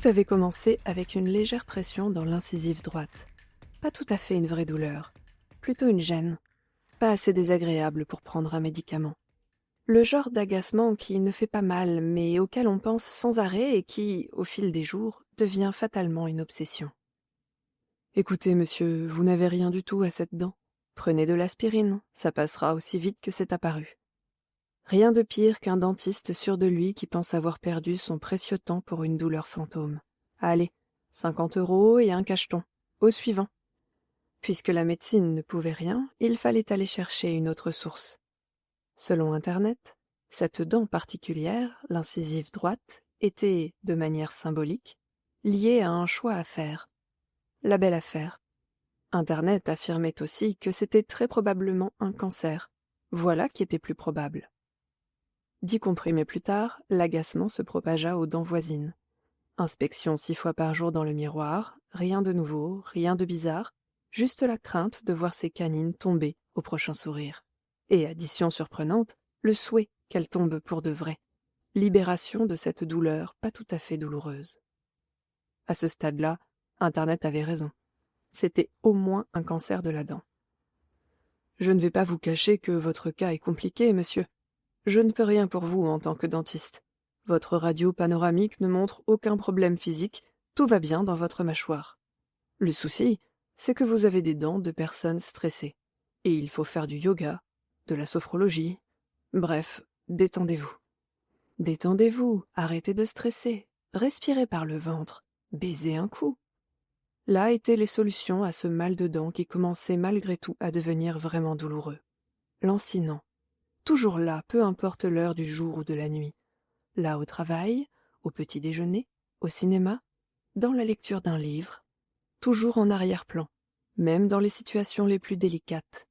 Tout avait commencé avec une légère pression dans l'incisive droite. Pas tout à fait une vraie douleur, plutôt une gêne, pas assez désagréable pour prendre un médicament. Le genre d'agacement qui ne fait pas mal, mais auquel on pense sans arrêt et qui, au fil des jours, devient fatalement une obsession. Écoutez, monsieur, vous n'avez rien du tout à cette dent. Prenez de l'aspirine, ça passera aussi vite que c'est apparu. Rien de pire qu'un dentiste sûr de lui qui pense avoir perdu son précieux temps pour une douleur fantôme. Allez, 50 € et un cacheton. Au suivant. Puisque la médecine ne pouvait rien, il fallait aller chercher une autre source. Selon Internet, cette dent particulière, l'incisive droite, était, de manière symbolique, liée à un choix à faire. La belle affaire. Internet affirmait aussi que c'était très probablement un cancer. Voilà qui était plus probable. 10 comprimés plus tard, l'agacement se propagea aux dents voisines. Inspection 6 fois par jour dans le miroir, rien de nouveau, rien de bizarre, juste la crainte de voir ses canines tomber au prochain sourire. Et, addition surprenante, le souhait qu'elles tombent pour de vrai. Libération de cette douleur pas tout à fait douloureuse. À ce stade-là, Internet avait raison. C'était au moins un cancer de la dent. Je ne vais pas vous cacher que votre cas est compliqué, monsieur. Je ne peux rien pour vous en tant que dentiste. Votre radio panoramique ne montre aucun problème physique, tout va bien dans votre mâchoire. Le souci, c'est que vous avez des dents de personnes stressées. Et il faut faire du yoga, de la sophrologie. Bref, détendez-vous. Détendez-vous, arrêtez de stresser, respirez par le ventre, baisez un coup. Là étaient les solutions à ce mal de dents qui commençait malgré tout à devenir vraiment douloureux. Lancinant. Toujours là, peu importe l'heure du jour ou de la nuit. Là au travail, au petit déjeuner, au cinéma, dans la lecture d'un livre, toujours en arrière-plan, même dans les situations les plus délicates.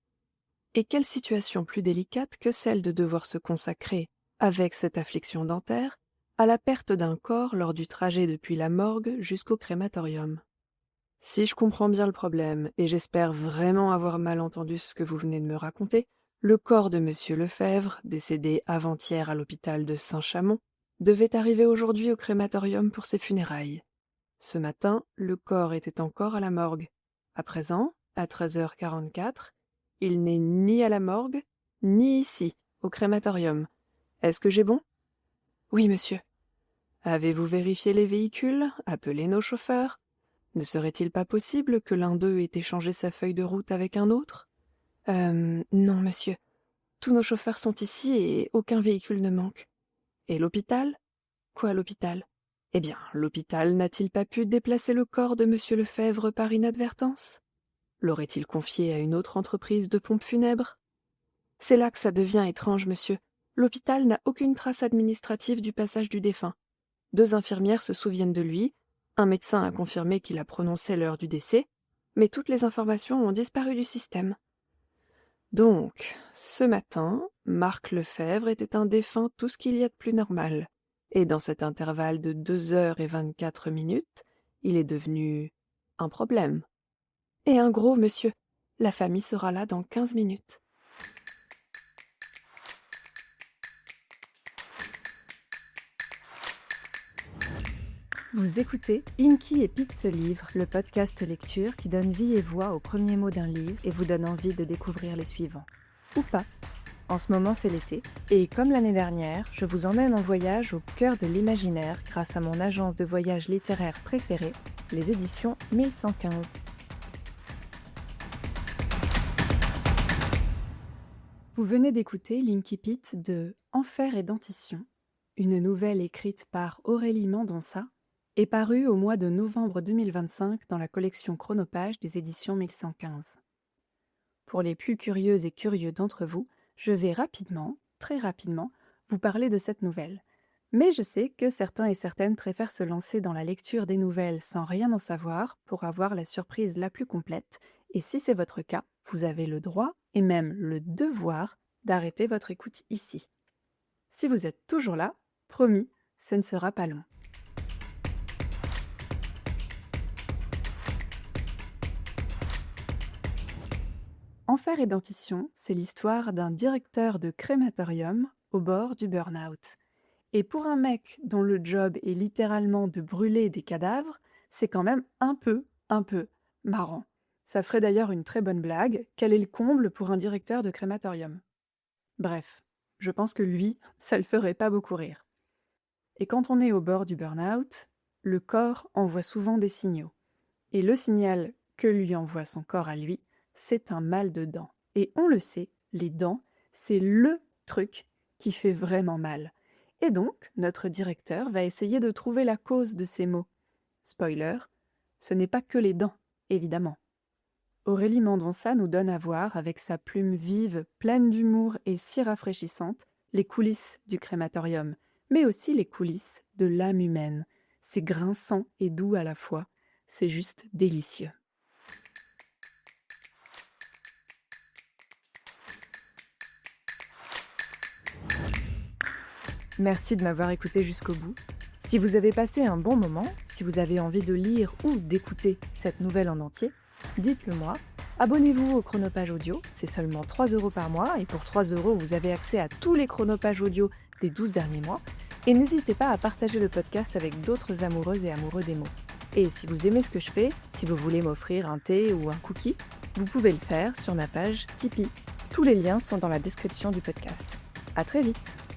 Et quelle situation plus délicate que celle de devoir se consacrer, avec cette affliction dentaire, à la perte d'un corps lors du trajet depuis la morgue jusqu'au crématorium. Si je comprends bien le problème, et j'espère vraiment avoir mal entendu ce que vous venez de me raconter, le corps de monsieur Lefebvre, décédé avant-hier à l'hôpital de Saint-Chamond, devait arriver aujourd'hui au crématorium pour ses funérailles. Ce matin, le corps était encore à la morgue. À présent, à 13h44, il n'est ni à la morgue, ni ici, au crématorium. Est-ce que j'ai bon? Oui, monsieur. Avez-vous vérifié les véhicules, appelé nos chauffeurs? Ne serait-il pas possible que l'un d'eux ait échangé sa feuille de route avec un autre? Non, monsieur. Tous nos chauffeurs sont ici et aucun véhicule ne manque. Et l'hôpital? Quoi, l'hôpital? Eh bien, l'hôpital n'a-t-il pas pu déplacer le corps de monsieur Lefebvre par inadvertance? L'aurait-il confié à une autre entreprise de pompes funèbres? C'est là que ça devient étrange, monsieur. L'hôpital n'a aucune trace administrative du passage du défunt. 2 infirmières se souviennent de lui, un médecin a confirmé qu'il a prononcé l'heure du décès, mais toutes les informations ont disparu du système. Donc, ce matin, Marc Lefebvre était un défunt tout ce qu'il y a de plus normal, et dans cet intervalle de 2h24, il est devenu un problème. Et un gros, monsieur. La famille sera là dans 15 minutes. Vous écoutez Inky et Pete se livre, le podcast lecture qui donne vie et voix aux premiers mots d'un livre et vous donne envie de découvrir les suivants. Ou pas. En ce moment, c'est l'été, et comme l'année dernière, je vous emmène en voyage au cœur de l'imaginaire grâce à mon agence de voyage littéraire préférée, les éditions 1115. Vous venez d'écouter l'Inky Pete de Enfer et dentition, une nouvelle écrite par Aurélie Mendonça, est parue au mois de novembre 2025 dans la collection Chronopages des éditions 1115. Pour les plus curieuses et curieux d'entre vous, je vais rapidement, très rapidement, vous parler de cette nouvelle. Mais je sais que certains et certaines préfèrent se lancer dans la lecture des nouvelles sans rien en savoir pour avoir la surprise la plus complète, et si c'est votre cas, vous avez le droit et même le devoir d'arrêter votre écoute ici. Si vous êtes toujours là, promis, ce ne sera pas long. Enfer et dentition, c'est l'histoire d'un directeur de crématorium au bord du burn-out. Et pour un mec dont le job est littéralement de brûler des cadavres, c'est quand même un peu marrant. Ça ferait d'ailleurs une très bonne blague, quel est le comble pour un directeur de crématorium? Bref, je pense que lui, ça le ferait pas beaucoup rire. Et quand on est au bord du burn-out, le corps envoie souvent des signaux. Et le signal que lui envoie son corps à lui, c'est un mal de dents. Et on le sait, les dents, c'est le truc qui fait vraiment mal. Et donc, notre directeur va essayer de trouver la cause de ces maux. Spoiler, ce n'est pas que les dents, évidemment. Aurélie Mendonça nous donne à voir, avec sa plume vive, pleine d'humour et si rafraîchissante, les coulisses du crématorium, mais aussi les coulisses de l'âme humaine. C'est grinçant et doux à la fois. C'est juste délicieux. Merci de m'avoir écouté jusqu'au bout. Si vous avez passé un bon moment, si vous avez envie de lire ou d'écouter cette nouvelle en entier, dites-le moi. Abonnez-vous au Chronopages audio, c'est seulement 3 € par mois, et pour 3 €, vous avez accès à tous les chronopages audio des 12 derniers mois. Et n'hésitez pas à partager le podcast avec d'autres amoureuses et amoureux des mots. Et si vous aimez ce que je fais, si vous voulez m'offrir un thé ou un cookie, vous pouvez le faire sur ma page Tipeee. Tous les liens sont dans la description du podcast. À très vite!